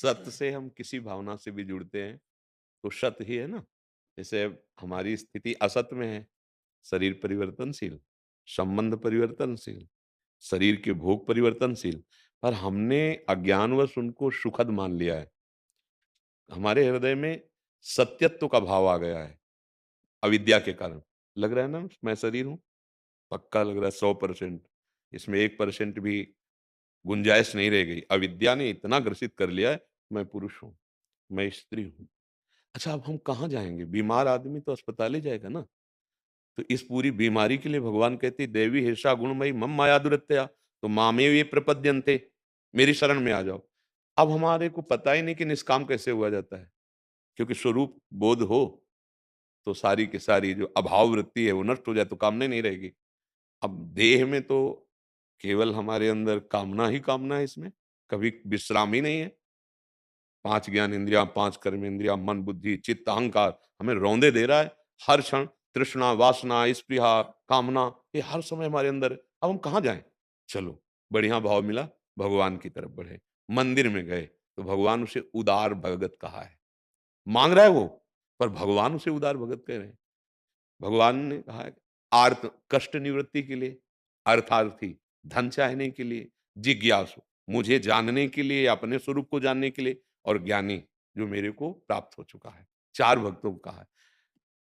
सत से हम किसी भावना से भी जुड़ते हैं, तो सत ही है ना। जैसे अब हमारी स्थिति असत में है, शरीर परिवर्तनशील, संबंध परिवर्तनशील, शरीर के भोग परिवर्तनशील, पर हमने अज्ञानवश उनको सुखद मान लिया है। हमारे हृदय में सत्यत्व का भाव आ गया है, अविद्या के कारण। लग रहा है ना मैं शरीर हूँ, पक्का लग रहा है 100%। इसमें 1% भी गुंजाइश नहीं रह गई। अविद्या ने इतना ग्रसित कर लिया है, मैं पुरुष हूँ, मैं स्त्री हूँ। अच्छा, अब हम कहाँ जाएँगे? बीमार आदमी तो अस्पताल ही जाएगा ना। तो इस पूरी बीमारी के लिए भगवान कहते हैं, "देवी हेषा गुणमयी मम माया दुरत्यया, तो मामेव ये प्रपद्यन्ते।" मेरी शरण में आ जाओ। अब हमारे को पता ही नहीं कि निष्काम कैसे हुआ जाता है, क्योंकि स्वरूप बोध हो, तो सारी की सारी जो अभाव वृत्ति है वो नष्ट हो जाए तो कामना ही नहीं रहेगी। अब देह में तो केवल हमारे अंदर कामना ही कामना है इसमें, कभी विश्राम ही नहीं है। 5 ज्ञान इंद्रियाँ, 5 कर्मेंद्रियाँ, मन, बुद्धि, चित्त, अहंकार हमें रौंदे दे रहा है। हर क्षण तृष्णा, वासना, स्पृहा, कामना ये हर समय हमारे अंदर है। अब हम कहाँ जाएँ? चलो, बढ़िया भाव मिला, भगवान की तरफ बढ़े। मंदिर में गए, तो भगवान उसे उदार भगत कहा है। माँग रहा है वो, पर भगवान उसे उदार भगत कह रहे हैं। भगवान ने कहा है आर्त कष्ट निवृत्ति के लिए, अर्थार्थी धन चाहने के लिए, जिज्ञासु मुझे जानने के लिए, अपने स्वरूप को जानने के लिए, और ज्ञानी जो मेरे को प्राप्त हो चुका है। 4 भक्तों को कहा है।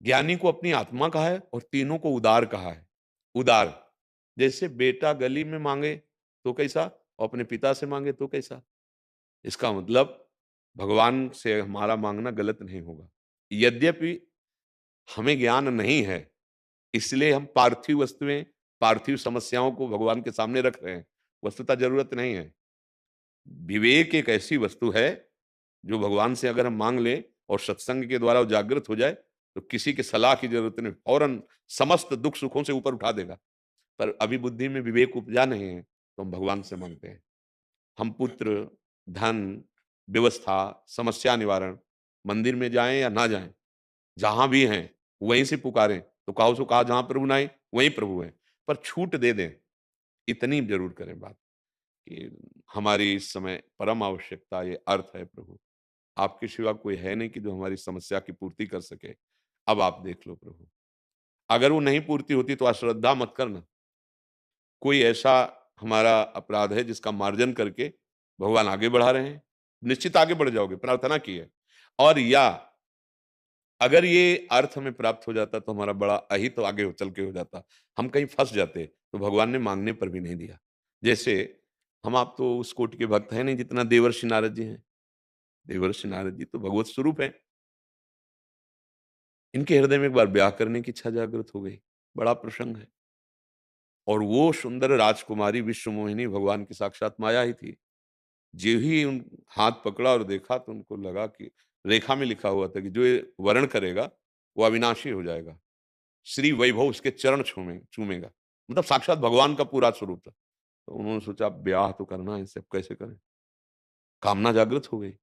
ज्ञानी को अपनी आत्मा कहा है और तीनों को उदार कहा है। उदार, जैसे बेटा गली में मांगे तो कैसा, और अपने पिता से मांगे तो कैसा। इसका मतलब भगवान से हमारा मांगना गलत नहीं होगा। यद्यपि हमें ज्ञान नहीं है, इसलिए हम पार्थिव वस्तुएँ, पार्थिव समस्याओं को भगवान के सामने रख रहे हैं। वस्तुतः ज़रूरत नहीं है। विवेक एक ऐसी वस्तु है, जो भगवान से अगर हम माँग लें और सत्संग के द्वारा वो जागृत हो जाए, तो किसी की सलाह की ज़रूरत नहीं, फ़ौरन समस्त दुख-सुखों से ऊपर उठा देगा। पर अभी बुद्धि में विवेक उपजा नहीं है, तो हम भगवान से माँगते हैं। हम पुत्र, धन, व्यवस्था, समस्या निवारण, मंदिर में जाएँ या ना जाएँ, जहाँ भी हैं, वहीं से पुकारें, तो कहा सो कहा जहाँ प्रभु नाहीं, वहीं प्रभु हैं। पर छूट दे दें, इतनी ज़रूर करें बात कि हमारी इस समय परम आवश्यकता ये अर्थ है प्रभु। आपके सिवा कोई है नहीं कि जो हमारी समस्या की पूर्ति कर सके। अब आप देख लो प्रभु। अगर वो नहीं पूर्ति होती तो अश्रद्धा मत करना। कोई ऐसा हमारा अपराध है जिसका मार्जन करके भगवान आगे बढ़ा रहे हैं। निश्चित आगे बढ़ जाओगे, प्रार्थना की है। और या अगर ये अर्थ हमें प्राप्त हो जाता तो हमारा बड़ा अहित तो आगे चल के हो जाता। हम कहीं फँस जाते, तो भगवान ने माँगने पर भी नहीं दिया। जैसे हम आप तो उस कोटि के भक्त हैं नहीं जितना देवर्षि नारद जी हैं। देवर्षि नारद जी तो भगवत स्वरूप हैं। इनके हृदय में एक बार ब्याह करने की इच्छा जागृत हो गई। बड़ा प्रसंग है। और वो सुंदर राजकुमारी विश्वमोहिनी भगवान की साक्षात माया ही थी। ज्यों ही उन हाथ पकड़ा और देखा तो उनको लगा कि रेखा में लिखा हुआ था कि जो ये वरण करेगा, वो अविनाशी हो जाएगा। श्री वैभव उसके चरण चूमेगा। मतलब साक्षात भगवान का पूरा स्वरूप था। तो उन्होंने सोचा अब ब्याह तो करना है इनसे, अब कैसे करें? कामना जागृत हो गई।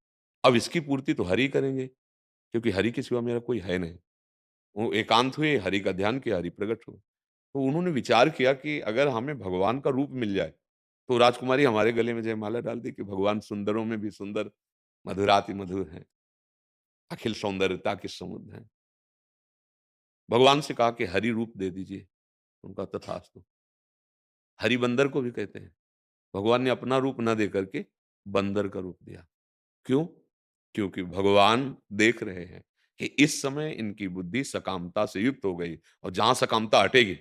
अब इसकी पूर्ति तो हरि करेंगे, क्योंकि हरि के सिवा मेरा कोई है नहीं। वो एकांत हुए, हरि का ध्यान किया, हरि प्रकट हुए। तो उन्होंने विचार किया कि अगर हमें भगवान का रूप मिल जाए, तो राजकुमारी हमारे गले में जयमाला डाल दी कि भगवान सुंदरों में भी सुंदर, मधुराति मधुर हैं, अखिल सौंदर्यता के समुद्र हैं। भगवान से कहा कि हरि रूप दे दीजिए। उनका तथास्तु। हरि बंदर को भी कहते हैं। भगवान ने अपना रूप ना दे करके बंदर का रूप दिया। क्यों? क्योंकि भगवान देख रहे हैं कि इस समय इनकी बुद्धि सकामता से युक्त हो गई, और जहां सकामता हटेगी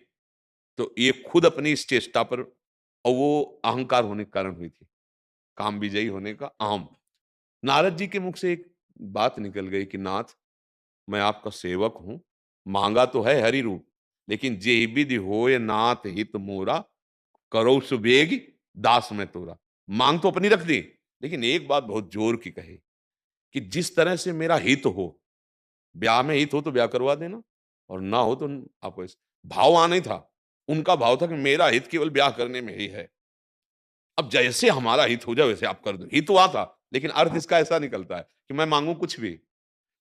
तो ये खुद अपनी इस चेष्टा पर, और वो अहंकार होने के कारण हुई थी, काम विजयी होने का अहम। नारद जी के मुख से एक बात निकल गई कि नाथ, मैं आपका सेवक हूं, मांगा तो है हरि रूप, लेकिन जे विधि होय नाथ हित मोरा, करो सुबेग दास में तोरा। मांग तो अपनी रख दी, लेकिन एक बात बहुत जोर की कही कि जिस तरह से मेरा हित हो, ब्याह में हित हो तो ब्याह करवा देना, और ना हो तो आप ऐसे। भाव वहां नहीं था। उनका भाव था कि मेरा हित केवल ब्याह करने में ही है। अब जैसे हमारा हित हो जाए वैसे आप कर दो। हित हुआ था, लेकिन अर्थ इसका ऐसा निकलता है कि मैं मांगू कुछ भी,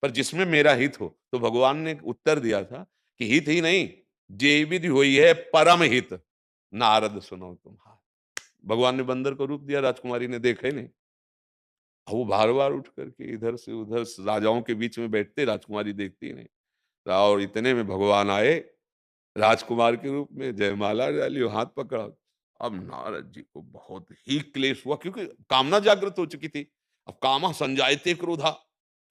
पर जिसमें मेरा हित हो। तो भगवान ने उत्तर दिया था कि हित ही नहीं, जे विधि हुई है परम हित, नारद सुनो तुम्हारा। भगवान ने बंदर को रूप दिया, राजकुमारी ने देखा ही नहीं। और वो बार-बार उठ करके इधर से उधर राजाओं के बीच में बैठते, राजकुमारी देखती नहीं। और इतने में भगवान आए, राजकुमार के रूप में, जयमाला डाली और हाथ पकड़ा। अब नारद जी को बहुत ही क्लेश हुआ क्योंकि कामना जागृत हो चुकी थी। अब कामः संजायते क्रोधा,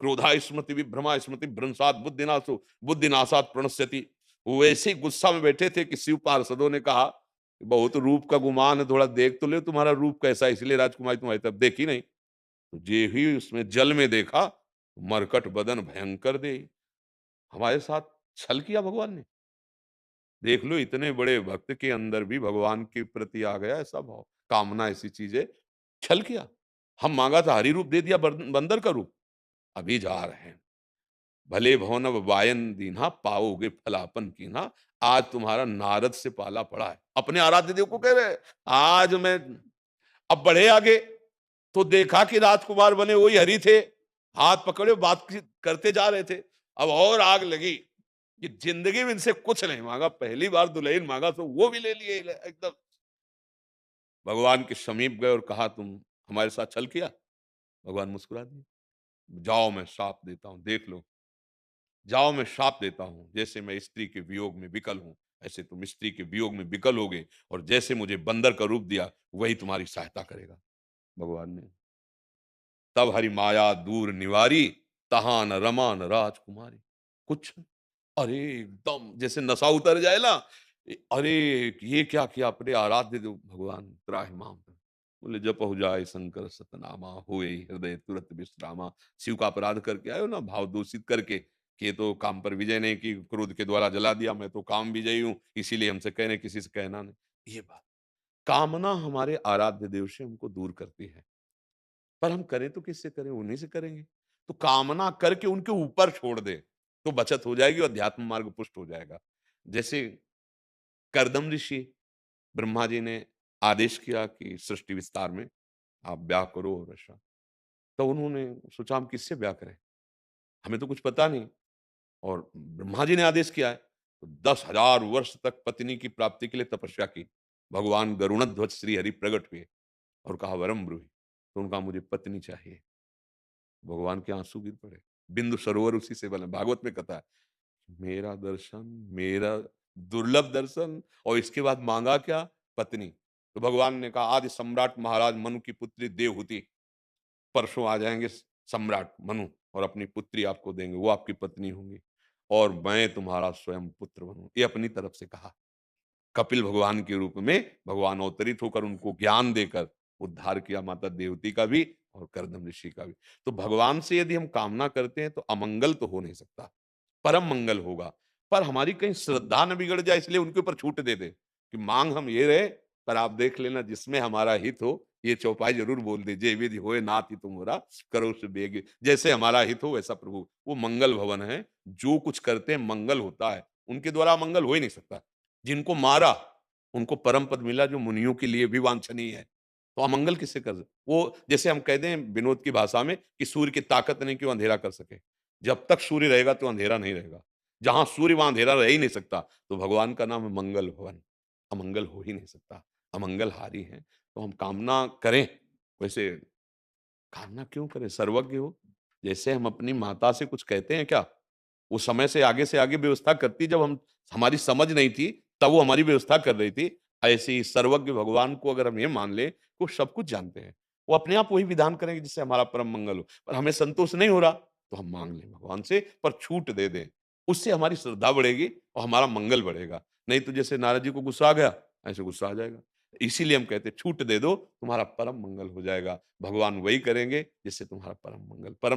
क्रोधा स्मृति विभ्रमा स्मृति भ्रंशात् बुद्धिनाशो, बुद्धिनाशात् प्रणश्यति। वो ऐसे ही गुस्सा में बैठे थे कि शिव पार्षदों ने कहा, बहुत रूप का गुमान है, थोड़ा देख तो ले तुम्हारा रूप कैसा है, इसलिए राजकुमारी तुम्हारी तरफ देखी नहीं। तो जे ही उसमें जल में देखा, मरकट बदन भयंकर दे। हमारे साथ छल किया भगवान ने। देख लो इतने बड़े भक्त के अंदर भी भगवान के प्रति आ गया ऐसा भाव, कामना ऐसी चीज है। छल किया। हम मांगा था हरि रूप, दे दिया बंदर का रूप। अभी जा रहे हैं, भले भवन वायन दीन्हा, पाओगे फलापन कीन्हा। आज तुम्हारा नारद से पाला पड़ा है। अपने आराध्य देव को कह रहे हैं, आज मैं। अब बढ़े आगे तो देखा कि राजकुमार बने वही हरि थे, हाथ पकड़े बातचीत करते जा रहे थे। अब और आग लगी कि जिंदगी में इनसे कुछ नहीं मांगा, पहली बार दुल्हन मांगा तो वो भी ले लिए एकदम। भगवान के समीप गए और कहा, तुम हमारे साथ छल किया। भगवान मुस्कुरा दिए। जाओ मैं शाप देता हूं, देख लो। जाओ मैं शाप देता हूं, जैसे मैं स्त्री के वियोग में विकल हूं, ऐसे तुम स्त्री के वियोग में विकल होगे, और जैसे मुझे बंदर का रूप दिया वही तुम्हारी सहायता करेगा। भगवान ने तब हरि माया दूर निवारी, तहां न रमा न राजकुमारी। कुछ, अरे एकदम जैसे नशा उतर जाए ना। अरे ये क्या किया अपने आराध्य देव भगवान त्राहिमाम। बोले जप हो जाए शंकर सतनामा, होए हृदय तुरंत विश्रामा। शिव का अपराध करके आयो ना, भाव दूषित करके कि ये तो काम पर विजय नहीं की, क्रोध के द्वारा जला दिया, मैं तो काम विजयी हूं, इसीलिए हमसे कहने किसी से कहना नहीं। ये बात, कामना हमारे आराध्य देव से हमको दूर करती है। पर हम करें तो किससे करें, उन्हीं से करेंगे। तो कामना करके उनके ऊपर छोड़ दे तो बचत हो जाएगी और अध्यात्म मार्ग पुष्ट हो जाएगा। जैसे कर्दम ऋषि, ब्रह्मा जी ने आदेश किया कि सृष्टि विस्तार में आप ब्याह करो और ऐसा। तो उन्होंने सोचा हम किससे ब्याह करें, हमें तो कुछ पता नहीं, और ब्रह्मा जी ने आदेश किया है। तो 10,000 वर्ष तक पत्नी की प्राप्ति के लिए तपस्या की। भगवान गरुणध्वज श्री हरि प्रकट हुए और कहा वरम ब्रूहि। तो उनका मुझे पत्नी चाहिए। भगवान के आंसू गिर पड़े। बिंदु सरोवर उसी से बना, भागवत में कथा है। मेरा दर्शन, मेरा दुर्लभ दर्शन, और इसके बाद मांगा क्या, पत्नी। तो भगवान ने कहा आदि सम्राट महाराज मनु की पुत्री देवहूति, परसों आ जाएंगे सम्राट मनु, और अपनी पुत्री आपको देंगे, वो आपकी पत्नी होंगी, और मैं तुम्हारा स्वयं पुत्र बनूं। ये अपनी तरफ से कहा। कपिल भगवान के रूप में भगवान अवतरित होकर उनको ज्ञान देकर उद्धार किया, माता देवती का भी और कर्दम ऋषि का भी। तो भगवान से यदि हम कामना करते हैं तो अमंगल तो हो नहीं सकता, परम मंगल होगा। पर हमारी कहीं श्रद्धा न बिगड़ जाए, इसलिए उनके ऊपर छूट दे दे कि मांग हम ये रहे, पर आप देख लेना जिसमें हमारा हित हो। ये चौपाई जरूर बोल दे, जय विधि होए नाथ हित मोरा, करो सो बेग। जैसे हमारा हित हो वैसा प्रभु, वो मंगल भवन है। जो कुछ करते हैं मंगल होता है, उनके द्वारा मंगल हो ही नहीं सकता। जिनको मारा उनको परम पद मिला, जो मुनियों के लिए भी वांछनीय है। तो अमंगल किससे कर, वो जैसे हम कह दें विनोद की भाषा में कि सूर्य की ताकत नहीं कि वो अंधेरा कर सके। जब तक सूर्य रहेगा तो अंधेरा नहीं रहेगा। जहां सूर्य वहां अंधेरा रह ही नहीं सकता। तो भगवान का नाम है मंगल भवन। अमंगल हो ही नहीं सकता, अमंगल हारी है। तो हम कामना करें, वैसे कामना क्यों करें, सर्वज्ञ हो। जैसे हम अपनी माता से कुछ कहते हैं क्या, वो समय से आगे व्यवस्था करती, जब हम हमारी समझ नहीं थी तब वो हमारी व्यवस्था कर रही थी। ऐसे ही सर्वज्ञ भगवान को अगर हम ये मान लें, वो सब कुछ जानते हैं, वो अपने आप वही विधान करेंगे जिससे हमारा परम मंगल हो। पर हमें संतोष नहीं हो रहा तो हम मांग लें भगवान से, पर छूट दे दें। उससे हमारी श्रद्धा बढ़ेगी और हमारा मंगल बढ़ेगा। नहीं तो जैसे नारद जी को गुस्सा आ गया, ऐसे गुस्सा आ जाएगा। इसीलिए हम कहते हैं छूट दे दो, तुम्हारा परम मंगल हो जाएगा। भगवान वही करेंगे जिससे तुम्हारा परम मंगल, परम